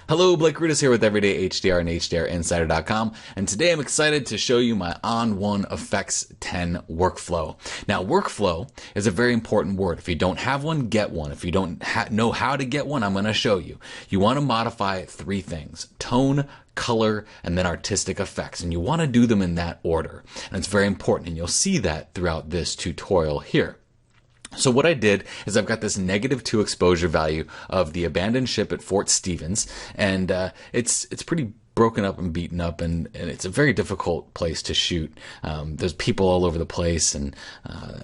Hello, Blake Rudis here with Everyday HDR and HDRinsider.com, and today I'm excited to show you my On1 Effects 10 workflow. Now, workflow is a very important word. If you don't have one, get one. If you don't know how to get one, I'm going to show you. You want to modify three things: tone, color, and then artistic effects, and you want to do them in that order. And it's very important, and you'll see that throughout this tutorial here. So what I did is I've got this -2 exposure value of the abandoned ship at Fort Stevens, and it's pretty broken up and beaten up, and it's a very difficult place to shoot. There's people all over the place, and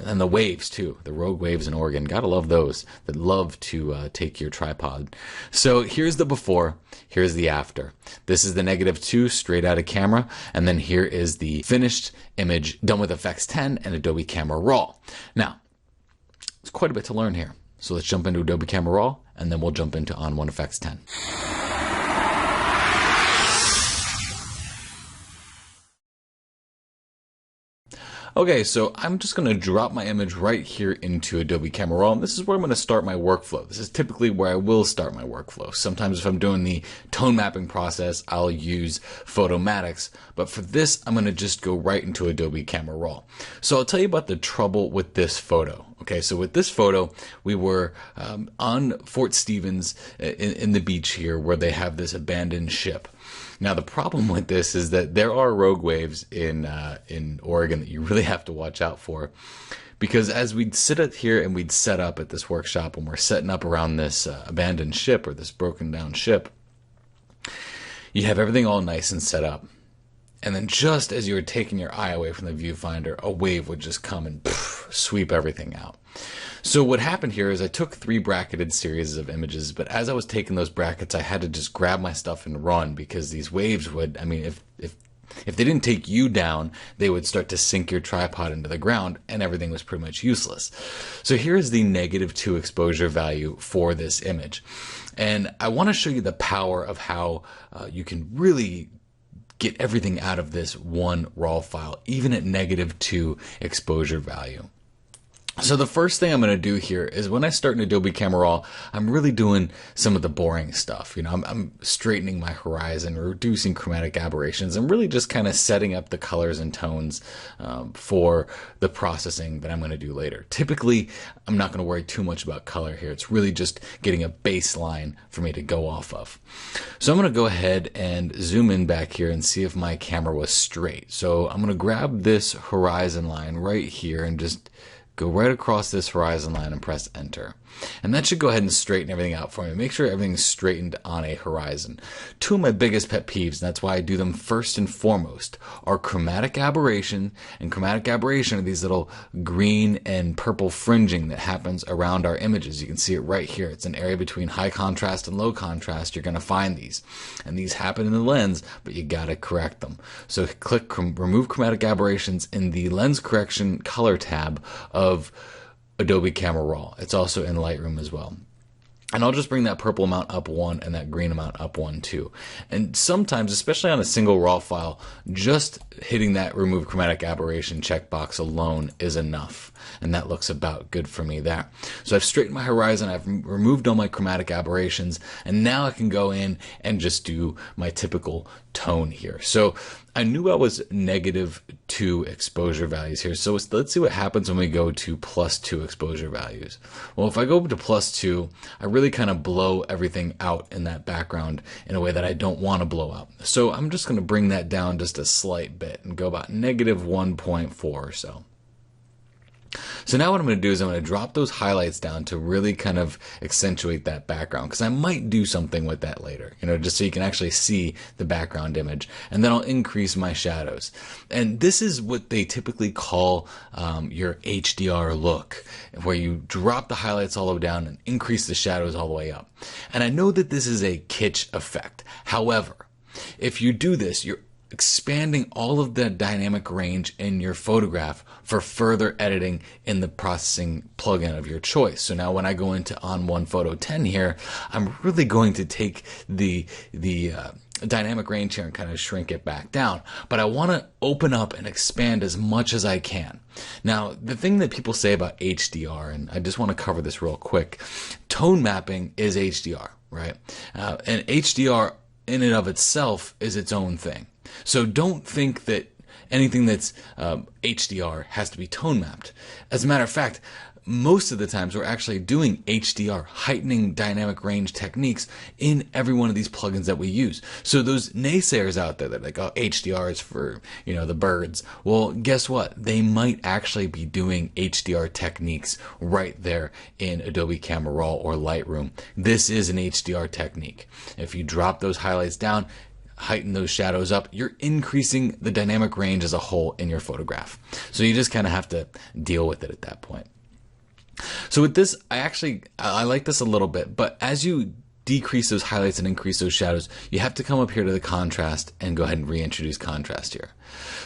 the waves too, the rogue waves in Oregon. Gotta love those that love to take your tripod. So here's the before, here's the after. This is the -2 straight out of camera, and then here is the finished image done with Effects 10 and Adobe Camera Raw. Now, there's quite a bit to learn here. So let's jump into Adobe Camera Raw, and then we'll jump into On1 Effects 10. Okay, so I'm just going to drop my image right here into Adobe Camera Raw, and this is where I'm going to start my workflow. This is typically where I will start my workflow. Sometimes if I'm doing the tone mapping process, I'll use Photomatics, but for this, I'm going to just go right into Adobe Camera Raw. So I'll tell you about the trouble with this photo. Okay, so with this photo, we were on Fort Stevens in the beach here, where they have this abandoned ship. Now, the problem with this is that there are rogue waves in Oregon that you really have to watch out for, because as we'd sit up here and we'd set up at this workshop, and we're setting up around this abandoned ship, or this broken down ship, you have everything all nice and set up. And then just as you were taking your eye away from the viewfinder, a wave would just come and sweep everything out. So what happened here is I took 3 bracketed series of images, but as I was taking those brackets, I had to just grab my stuff and run, because these waves would, I mean, if they didn't take you down, they would start to sink your tripod into the ground, and everything was pretty much useless. So here's the -2 exposure value for this image. And I want to show you the power of how you can really get everything out of this one raw file, even at -2 exposure value. So the first thing I'm going to do here is, when I start in Adobe Camera Raw, I'm really doing some of the boring stuff. You know, I'm straightening my horizon, reducing chromatic aberrations, and really just kind of setting up the colors and tones for the processing that I'm going to do later. Typically, I'm not going to worry too much about color here. It's really just getting a baseline for me to go off of. So I'm going to go ahead and zoom in back here and see if my camera was straight. So I'm going to grab this horizon line right here and just go right across this horizon line and press enter. And that should go ahead and straighten everything out for me. Make sure everything's straightened on a horizon. 2 of my biggest pet peeves, and that's why I do them first and foremost, are chromatic aberration. And chromatic aberration are these little green and purple fringing that happens around our images. You can see it right here. It's an area between high contrast and low contrast. You're going to find these. And these happen in the lens, but you got to correct them. So click Remove Chromatic Aberrations in the Lens Correction Color tab of Adobe Camera Raw. It's also in Lightroom as well. And I'll just bring that purple amount up 1 and that green amount up 1 too. And sometimes, especially on a single raw file, just hitting that Remove Chromatic Aberration checkbox alone is enough. And that looks about good for me there. So I've straightened my horizon, I've removed all my chromatic aberrations, and now I can go in and just do my typical tone here. So I knew I was -2 exposure values here. So let's see what happens when we go to +2 exposure values. Well, if I go to +2, I really kind of blow everything out in that background in a way that I don't want to blow out. So I'm just going to bring that down just a slight bit and go about -1.4 or so. So now what I'm going to do is I'm going to drop those highlights down to really kind of accentuate that background, because I might do something with that later, you know, just so you can actually see the background image. And then I'll increase my shadows. And this is what they typically call your HDR look, where you drop the highlights all the way down and increase the shadows all the way up. And I know that this is a kitsch effect. However, if you do this, you're expanding all of the dynamic range in your photograph for further editing in the processing plugin of your choice. So now when I go into On1 Photo 10 here, I'm really going to take the dynamic range here and kind of shrink it back down. But I want to open up and expand as much as I can. Now, the thing that people say about HDR, and I just want to cover this real quick, tone mapping is HDR. right? And HDR in and of itself is its own thing. So don't think that anything that's HDR has to be tone mapped. As a matter of fact, most of the times we're actually doing HDR, heightening dynamic range techniques, in every one of these plugins that we use. So those naysayers out there that are like, oh, HDR is for, the birds. Well, guess what? They might actually be doing HDR techniques right there in Adobe Camera Raw or Lightroom. This is an HDR technique. If you drop those highlights down, heighten those shadows up, you're increasing the dynamic range as a whole in your photograph. So you just kind of have to deal with it at that point. So with this, I like this a little bit, but as you decrease those highlights and increase those shadows, you have to come up here to the contrast and go ahead and reintroduce contrast here.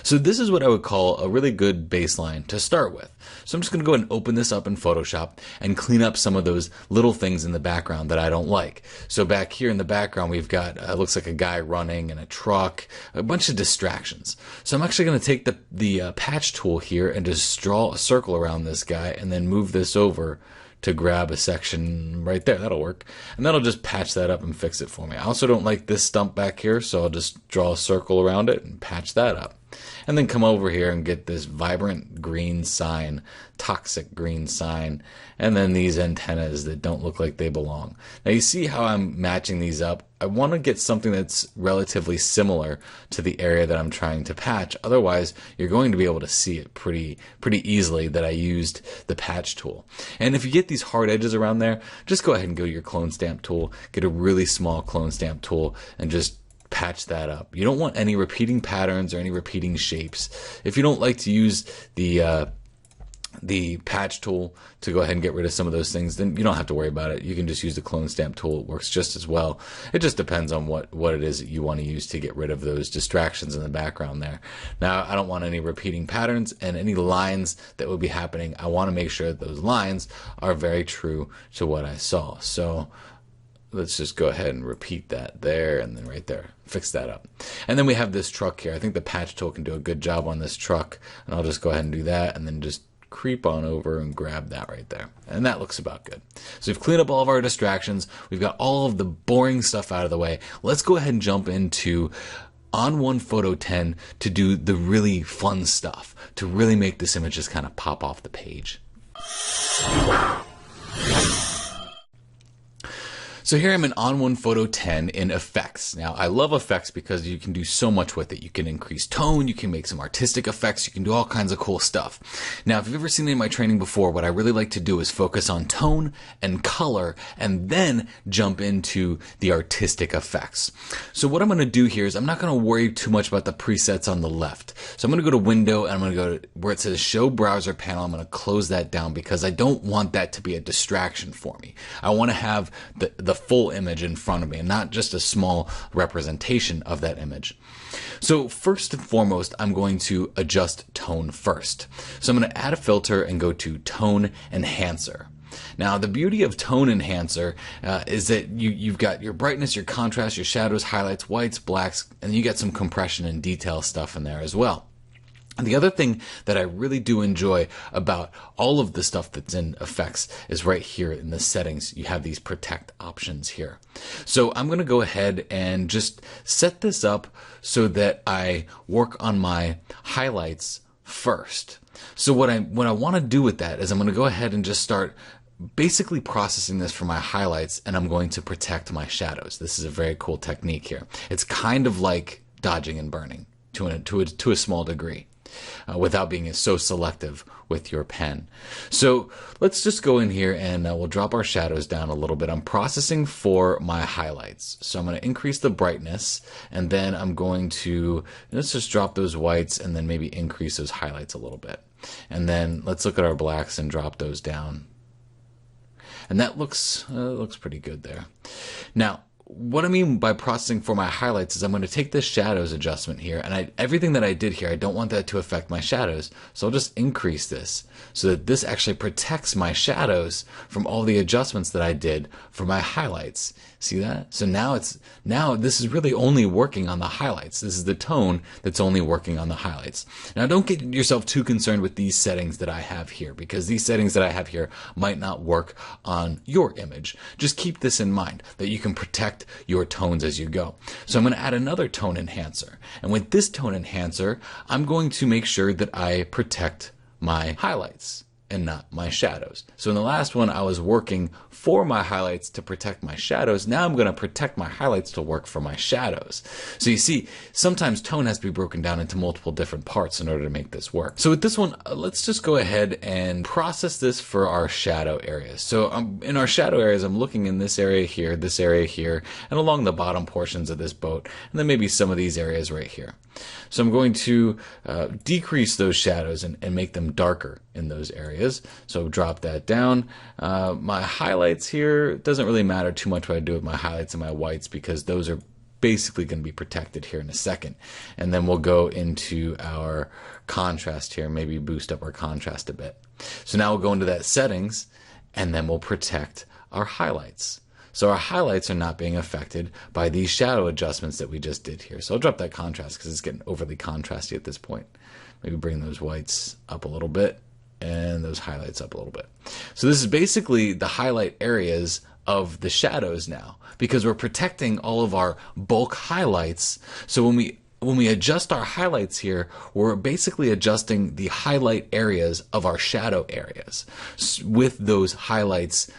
So this is what I would call a really good baseline to start with. So I'm just going to go ahead and open this up in Photoshop and clean up some of those little things in the background that I don't like. So back here in the background, we've got, looks like a guy running and a truck, a bunch of distractions. So I'm actually going to take the patch tool here and just draw a circle around this guy and then move this over to grab a section right there. That'll work. And that'll just patch that up and fix it for me. I also don't like this stump back here, so I'll just draw a circle around it and patch that up. And then come over here and get this vibrant green sign, toxic green sign, and then these antennas that don't look like they belong. Now you see how I'm matching these up. I want to get something that's relatively similar to the area that I'm trying to patch. Otherwise, you're going to be able to see it pretty easily that I used the patch tool. And if you get these hard edges around there, just go ahead and go to your clone stamp tool, get a really small clone stamp tool, and just patch that up. You don't want any repeating patterns or any repeating shapes. If you don't like to use the patch tool to go ahead and get rid of some of those things, then you don't have to worry about it. You can just use the clone stamp tool. It works just as well. It just depends on what it is that you want to use to get rid of those distractions in the background there. Now, I don't want any repeating patterns and any lines that would be happening. I want to make sure that those lines are very true to what I saw. So let's just go ahead and repeat that there and then right there. Fix that up. And then we have this truck here. I think the patch tool can do a good job on this truck. And I'll just go ahead and do that and then just creep on over and grab that right there. And that looks about good. So we've cleaned up all of our distractions. We've got all of the boring stuff out of the way. Let's go ahead and jump into On1 Photo 10 to do the really fun stuff, to really make this image just kind of pop off the page. So here I'm in On1 Photo 10 in Effects. Now, I love Effects because you can do so much with it. You can increase tone, you can make some artistic effects, you can do all kinds of cool stuff. Now, if you've ever seen any of my training before, what I really like to do is focus on tone and color and then jump into the artistic effects. So what I'm going to do here is I'm not going to worry too much about the presets on the left. So I'm going to go to Window and I'm going to go to where it says Show Browser Panel. I'm going to close that down because I don't want that to be a distraction for me. I want to have the full image in front of me and not just a small representation of that image. So first and foremost, I'm going to adjust tone first. So I'm going to add a filter and go to Tone Enhancer. Now, the beauty of Tone Enhancer is that you've got your brightness, your contrast, your shadows, highlights, whites, blacks, and you get some compression and detail stuff in there as well. And the other thing that I really do enjoy about all of the stuff that's in Effects is right here in the settings, you have these protect options here. So I'm going to go ahead and just set this up so that I work on my highlights first. So what I want to do with that is I'm going to go ahead and just start basically processing this for my highlights, and I'm going to protect my shadows. This is a very cool technique here. It's kind of like dodging and burning to a small degree. Without being so selective with your pen. So let's just go in here and we'll drop our shadows down a little bit. I'm processing for my highlights. So I'm going to increase the brightness and then I'm going to, let's just drop those whites and then maybe increase those highlights a little bit. And then let's look at our blacks and drop those down. And that looks pretty good there. Now, what I mean by processing for my highlights is I'm going to take this shadows adjustment here, and everything that I did here, I don't want that to affect my shadows. So I'll just increase this so that this actually protects my shadows from all the adjustments that I did for my highlights. See that? So now this is really only working on the highlights. This is the tone that's only working on the highlights. Now don't get yourself too concerned with these settings that I have here, because these settings that I have here might not work on your image. Just keep this in mind, that you can protect your tones as you go. So I'm going to add another tone enhancer. And with this tone enhancer, I'm going to make sure that I protect my highlights and not my shadows. So in the last one, I was working for my highlights to protect my shadows. Now I'm going to protect my highlights to work for my shadows. So you see, sometimes tone has to be broken down into multiple different parts in order to make this work. So with this one, let's just go ahead and process this for our shadow areas. So in our shadow areas, I'm looking in this area here, and along the bottom portions of this boat, and then maybe some of these areas right here. So I'm going to decrease those shadows and make them darker in those areas. So drop that down. My highlights here, it doesn't really matter too much what I do with my highlights and my whites, because those are basically going to be protected here in a second. And then we'll go into our contrast here, maybe boost up our contrast a bit. So now we'll go into that settings, and then we'll protect our highlights. So our highlights are not being affected by these shadow adjustments that we just did here. So I'll drop that contrast because it's getting overly contrasty at this point. Maybe bring those whites up a little bit and those highlights up a little bit. So this is basically the highlight areas of the shadows now, because we're protecting all of our bulk highlights. So when we adjust our highlights here, we're basically adjusting the highlight areas of our shadow areas with those highlights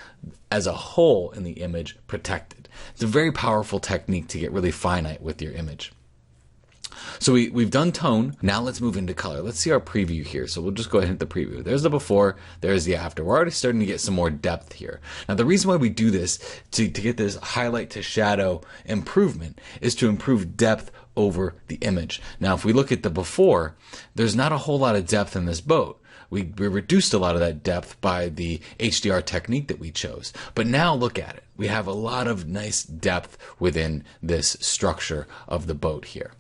as a whole in the image protected. It's a very powerful technique to get really finite with your image. So we've done tone. Now let's move into color. Let's see our preview here. So we'll just go ahead and hit the preview. There's the before, there's the after. We're already starting to get some more depth here. Now the reason why we do this to get this highlight to shadow improvement is to improve depth over the image. Now if we look at the before, there's not a whole lot of depth in this boat. We reduced a lot of that depth by the HDR technique that we chose. But now look at it. We have a lot of nice depth within this structure of the boat here.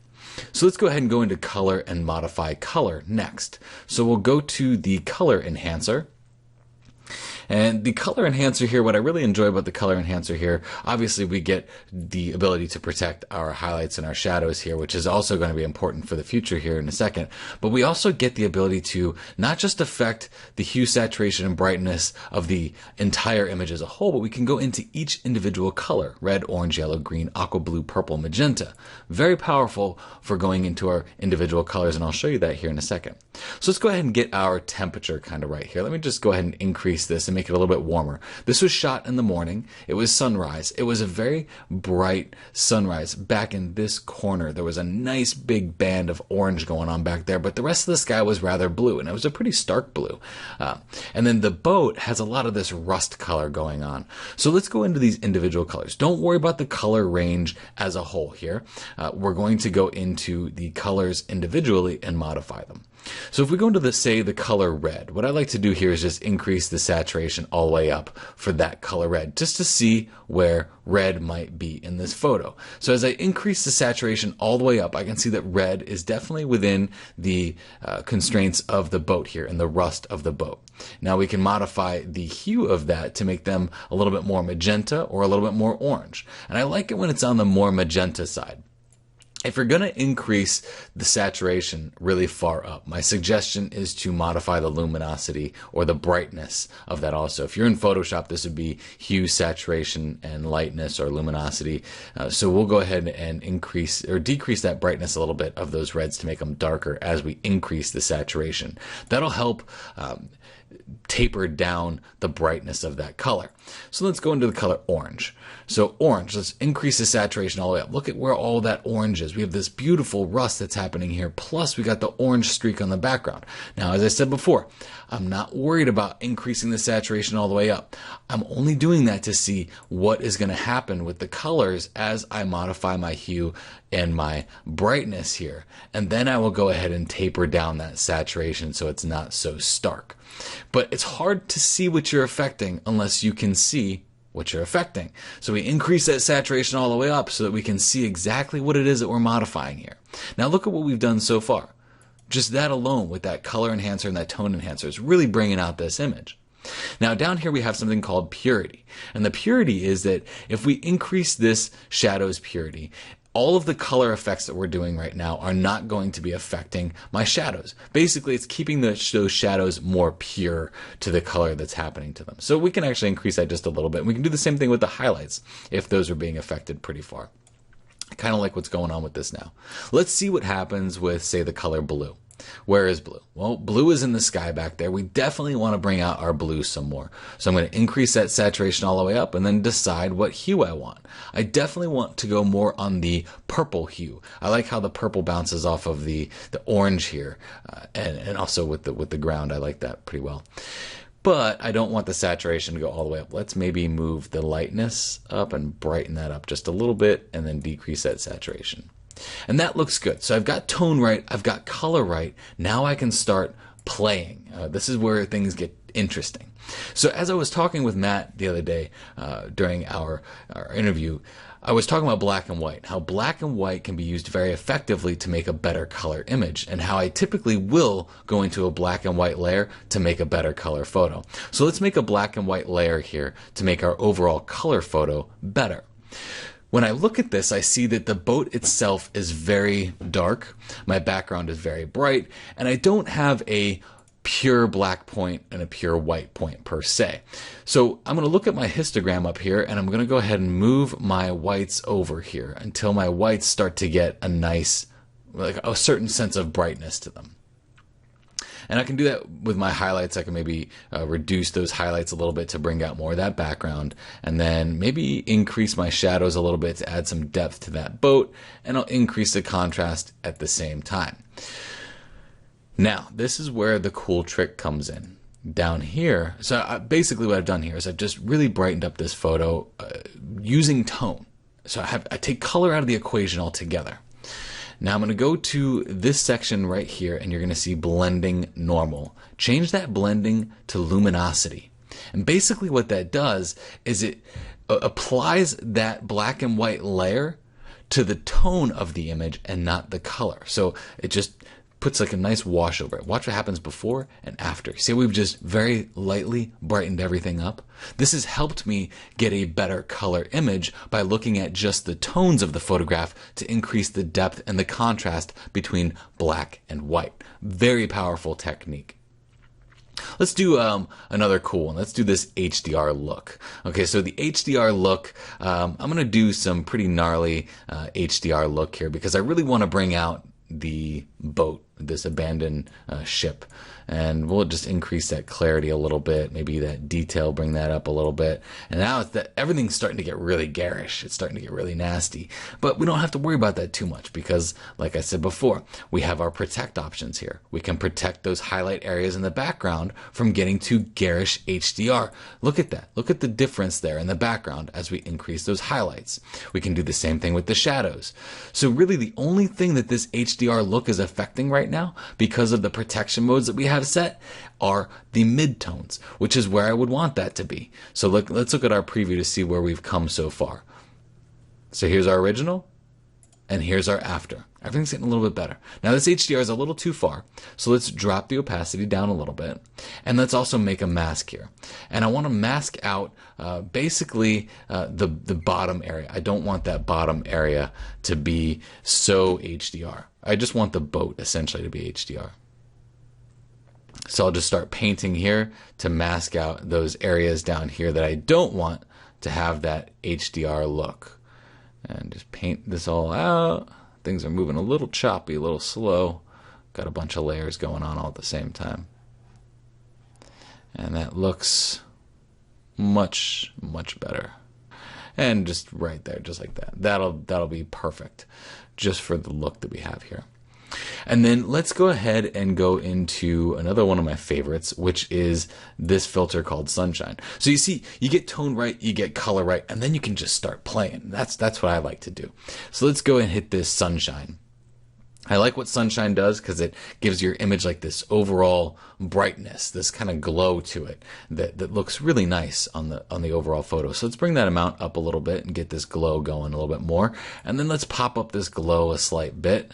So let's go ahead and go into color and modify color next. So we'll go to the color enhancer. And the color enhancer here, what I really enjoy about the color enhancer here, obviously we get the ability to protect our highlights and our shadows here, which is also going to be important for the future here in a second. But we also get the ability to not just affect the hue, saturation, and brightness of the entire image as a whole, but we can go into each individual color: red, orange, yellow, green, aqua blue, purple, magenta. Very powerful for going into our individual colors, and I'll show you that here in a second. So let's go ahead and get our temperature kind of right here. Let me just go ahead and increase this and make it a little bit warmer. This was shot in the morning. It was sunrise. It was a very bright sunrise. Back in this corner, there was a nice big band of orange going on back there, but the rest of the sky was rather blue, and it was a pretty stark blue. And then the boat has a lot of this rust color going on. So let's go into these individual colors. Don't worry about the color range as a whole here. We're going to go into the colors individually and modify them. So if we go into the color red, what I like to do here is just increase the saturation all the way up for that color red, just to see where red might be in this photo. So as I increase the saturation all the way up, I can see that red is definitely within the constraints of the boat here and the rust of the boat. Now we can modify the hue of that to make them a little bit more magenta or a little bit more orange. And I like it when it's on the more magenta side. If you're going to increase the saturation really far up, my suggestion is to modify the luminosity or the brightness of that also. If you're in Photoshop, this would be hue, saturation, and lightness or luminosity. So we'll go ahead and increase or decrease that brightness a little bit of those reds to make them darker as we increase the saturation. That'll help taper down the brightness of that color. So let's go into the color orange. So orange, let's increase the saturation all the way up. Look at where all that orange is. We have this beautiful rust that's happening here, plus we got the orange streak on the background. Now, as I said before, I'm not worried about increasing the saturation all the way up. I'm only doing that to see what is going to happen with the colors as I modify my hue and my brightness here. And then I will go ahead and taper down that saturation so it's not so stark. But it's hard to see what you're affecting unless you can see what you're affecting. So we increase that saturation all the way up so that we can see exactly what it is that we're modifying here. Now look at what we've done so far. Just that alone with that color enhancer and that tone enhancer is really bringing out this image. Now down here we have something called purity. And the purity is that if we increase this shadow's purity, all of the color effects that we're doing right now are not going to be affecting my shadows. Basically, it's keeping those shadows more pure to the color that's happening to them. So we can actually increase that just a little bit. We can do the same thing with the highlights if those are being affected pretty far. I kind of like what's going on with this now. Let's see what happens with, say, the color blue. Where is blue? Well, blue is in the sky back there. We definitely want to bring out our blue some more. So I'm going to increase that saturation all the way up and then decide what hue I want. I definitely want to go more on the purple hue. I like how the purple bounces off of the orange here, and also with the ground. I like that pretty well. But I don't want the saturation to go all the way up. Let's maybe move the lightness up and brighten that up just a little bit and then decrease that saturation. And that looks good. So I've got tone right, I've got color right. Now I can start playing. This is where things get interesting. So as I was talking with Matt the other day during our interview, I was talking about black and white, how black and white can be used very effectively to make a better color image, and how I typically will go into a black and white layer to make a better color photo. So let's make a black and white layer here to make our overall color photo better. When I look at this, I see that the boat itself is very dark, my background is very bright, and I don't have a pure black point and a pure white point per se. So I'm going to look at my histogram up here, and I'm going to go ahead and move my whites over here until my whites start to get a nice, like a certain sense of brightness to them. And I can do that with my highlights. I can maybe reduce those highlights a little bit to bring out more of that background, and then maybe increase my shadows a little bit to add some depth to that boat, and I'll increase the contrast at the same time. Now, this is where the cool trick comes in. Down here, so basically what I've done here is I've just really brightened up this photo using tone. So I take color out of the equation altogether. Now I'm going to go to this section right here, and you're going to see blending normal. Change that blending to luminosity. And basically what that does is it applies that black and white layer to the tone of the image and not the color. So it just puts like a nice wash over it. Watch what happens before and after. See how we've just very lightly brightened everything up? This has helped me get a better color image by looking at just the tones of the photograph to increase the depth and the contrast between black and white. Very powerful technique. Let's do another cool one. Let's do this HDR look. Okay, so the HDR look, I'm going to do some pretty gnarly HDR look here because I really want to bring out the boat, this abandoned ship, and we'll just increase that clarity a little bit, maybe that detail, bring that up a little bit. And now it's that everything's starting to get really garish, it's starting to get really nasty, but we don't have to worry about that too much because, like I said before, we have our protect options here. We can protect those highlight areas in the background from getting too garish HDR. Look at that, look at the difference there in the background as we increase those highlights. We can do the same thing with the shadows. So really the only thing that this HDR look is affecting right now, because of the protection modes that we have set, are the midtones, which is where I would want that to be. So let's look at our preview to see where we've come so far. So here's our original, and here's our after. Everything's getting a little bit better. Now this HDR is a little too far, so let's drop the opacity down a little bit, and let's also make a mask here. And I want to mask out basically the bottom area. I don't want that bottom area to be so HDR. I just want the boat essentially to be HDR. So I'll just start painting here to mask out those areas down here that I don't want to have that HDR look. And just paint this all out. Things are moving a little choppy, a little slow. Got a bunch of layers going on all at the same time. And that looks much, much better. And just right there, just like that. That'll be perfect just for the look that we have here. And then let's go ahead and go into another one of my favorites, which is this filter called Sunshine. So you see, you get tone right, you get color right, and then you can just start playing. That's what I like to do. So let's go and hit this Sunshine. I like what sunshine does because it gives your image like this overall brightness, this kind of glow to it that looks really nice on the overall photo. So let's bring that amount up a little bit and get this glow going a little bit more. And then let's pop up this glow a slight bit.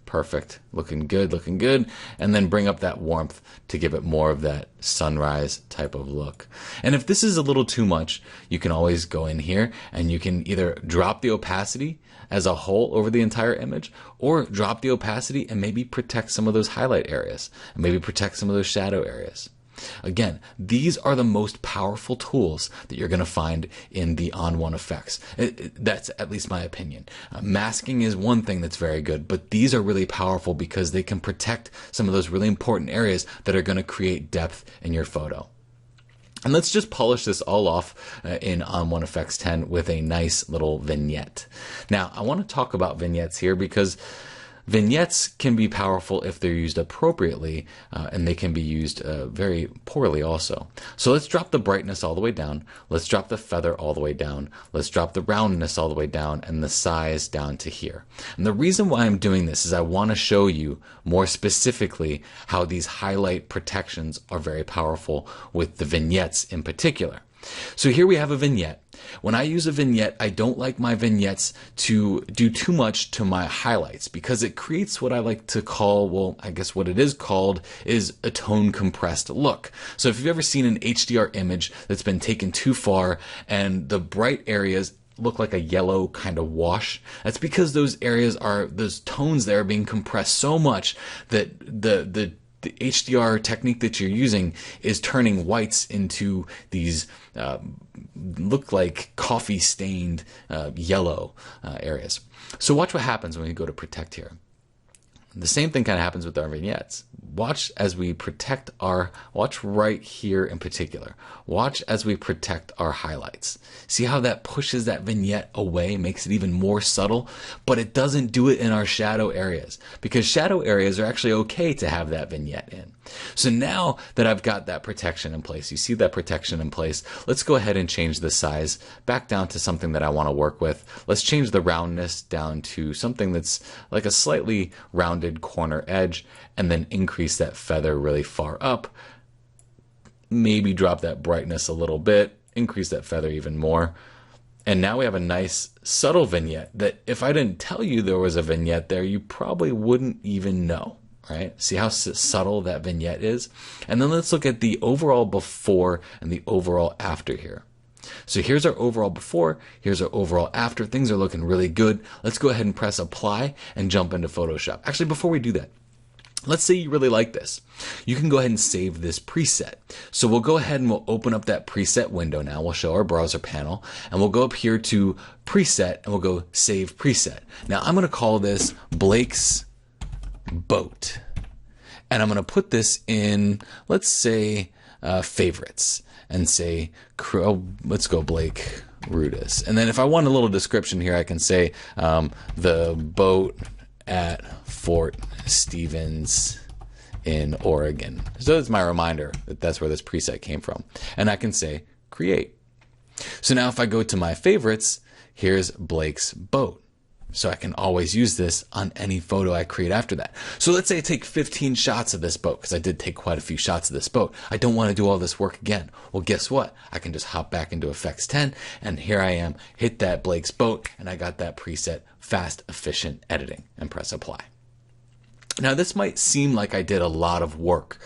Perfect. Looking good, looking good. And then bring up that warmth to give it more of that sunrise type of look. And if this is a little too much, you can always go in here and you can either drop the opacity as a whole over the entire image, or drop the opacity and maybe protect some of those highlight areas, and maybe protect some of those shadow areas. Again, these are the most powerful tools that you're going to find in the On1 Effects. That's at least my opinion. Masking is one thing that's very good, but these are really powerful because they can protect some of those really important areas that are going to create depth in your photo. And let's just polish this all off in On1 Effects 10 with a nice little vignette. Now, I want to talk about vignettes here because vignettes can be powerful if they're used appropriately, and they can be used very poorly also. So let's drop the brightness all the way down. Let's drop the feather all the way down. Let's drop the roundness all the way down and the size down to here. And the reason why I'm doing this is I want to show you more specifically how these highlight protections are very powerful with the vignettes in particular. So here we have a vignette. When I use a vignette, I don't like my vignettes to do too much to my highlights because it creates what I like to call, well, I guess what it is called is a tone compressed look. So if you've ever seen an HDR image that's been taken too far and the bright areas look like a yellow kind of wash, that's because those areas are, those tones there are being compressed so much that the HDR technique that you're using is turning whites into these look like coffee stained yellow areas. So watch what happens when we go to protect here. The same thing kind of happens with our vignettes. Watch as we protect watch right here in particular. Watch as we protect our highlights. See how that pushes that vignette away, makes it even more subtle, but it doesn't do it in our shadow areas because shadow areas are actually okay to have that vignette in. So now that I've got that protection in place, you see that protection in place, let's go ahead and change the size back down to something that I want to work with. Let's change the roundness down to something that's like a slightly rounded corner edge, and then increase that feather really far up. Maybe drop that brightness a little bit, increase that feather even more. And now we have a nice subtle vignette that if I didn't tell you there was a vignette there, you probably wouldn't even know. Right? See how subtle that vignette is? And then let's look at the overall before and the overall after here. So here's our overall before, here's our overall after. Things are looking really good. Let's go ahead and press apply and jump into Photoshop. Actually, before we do that, let's say you really like this. You can go ahead and save this preset. So we'll go ahead and we'll open up that preset window now. We'll show our browser panel and we'll go up here to preset and we'll go save preset. Now I'm going to call this Blake's boat. And I'm going to put this in, let's say, favorites and say, let's go Blake Rudis. And then if I want a little description here, I can say the boat at Fort Stevens in Oregon. So that's my reminder that that's where this preset came from. And I can say create. So now if I go to my favorites, here's Blake's boat. So I can always use this on any photo I create after that. So let's say I take 15 shots of this boat, because I did take quite a few shots of this boat. I don't want to do all this work again. Well, guess what? I can just hop back into Effects 10, and here I am, hit that Blake's boat, and I got that preset, fast, efficient editing, and press apply. Now, this might seem like I did a lot of work,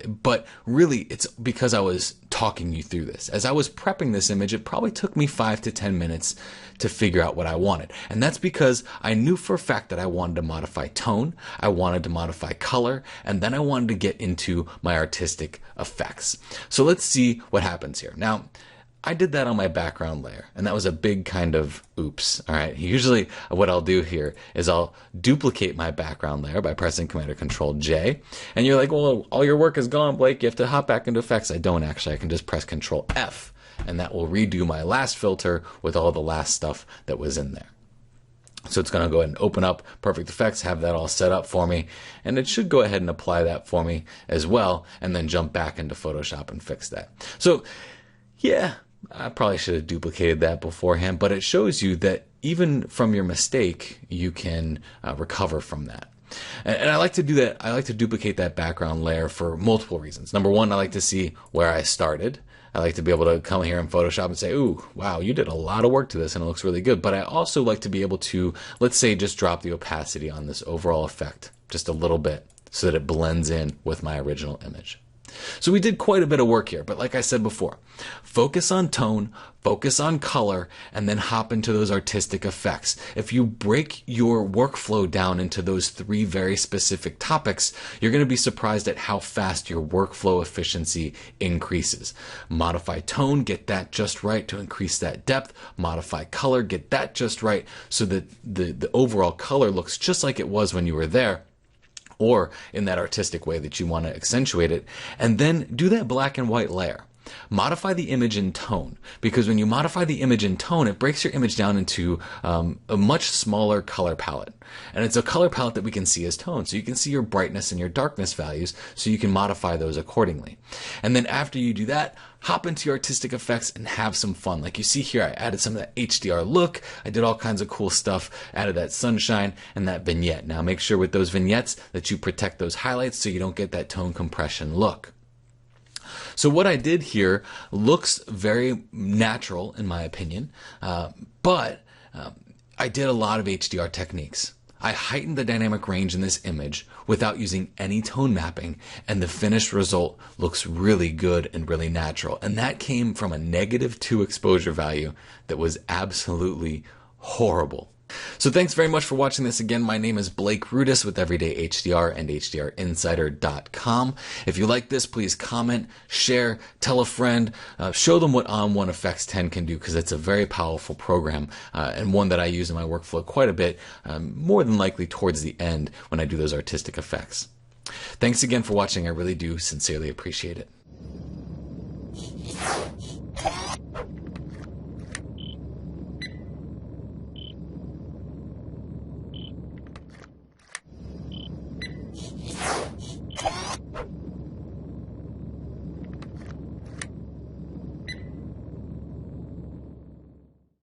but really it's because I was talking you through this. As I was prepping this image, it probably took me 5 to 10 minutes to figure out what I wanted. And that's because I knew for a fact that I wanted to modify tone, I wanted to modify color, and then I wanted to get into my artistic effects. So let's see what happens here. Now, I did that on my background layer, and that was a big kind of oops. All right. Usually what I'll do here is I'll duplicate my background layer by pressing Command or Control J. And you're like, well, all your work is gone, Blake. You have to hop back into effects. I don't actually. I can just press Control F, and that will redo my last filter with all the last stuff that was in there. So it's going to go ahead and open up Perfect Effects, have that all set up for me, and it should go ahead and apply that for me as well, and then jump back into Photoshop and fix that. So, yeah. I probably should have duplicated that beforehand, but it shows you that even from your mistake, you can recover from that. And I like to do that. I like to duplicate that background layer for multiple reasons. Number one, I like to see where I started. I like to be able to come here in Photoshop and say, ooh, wow, you did a lot of work to this and it looks really good. But I also like to be able to, let's say, just drop the opacity on this overall effect just a little bit so that it blends in with my original image. So we did quite a bit of work here, but like I said before, focus on tone, focus on color, and then hop into those artistic effects. If you break your workflow down into those three very specific topics, you're going to be surprised at how fast your workflow efficiency increases. Modify tone, get that just right to increase that depth. Modify color, get that just right so that the overall color looks just like it was when you were there, or in that artistic way that you want to accentuate it, and then do that black and white layer. Modify the image in tone, because when you modify the image in tone, it breaks your image down into a much smaller color palette. And it's a color palette that we can see as tone. So you can see your brightness and your darkness values, so you can modify those accordingly. And then after you do that, hop into your artistic effects and have some fun. Like you see here, I added some of that HDR look. I did all kinds of cool stuff, added that sunshine and that vignette. Now make sure with those vignettes that you protect those highlights so you don't get that tone compression look. So what I did here looks very natural in my opinion, but I did a lot of HDR techniques. I heightened the dynamic range in this image without using any tone mapping, and the finished result looks really good and really natural. And that came from a -2 exposure value that was absolutely horrible. So thanks very much for watching this. Again, my name is Blake Rudis with Everyday HDR and HDRinsider.com. If you like this, please comment, share, tell a friend, show them what On1 Effects 10 can do, because it's a very powerful program and one that I use in my workflow quite a bit, more than likely towards the end when I do those artistic effects. Thanks again for watching. I really do sincerely appreciate it.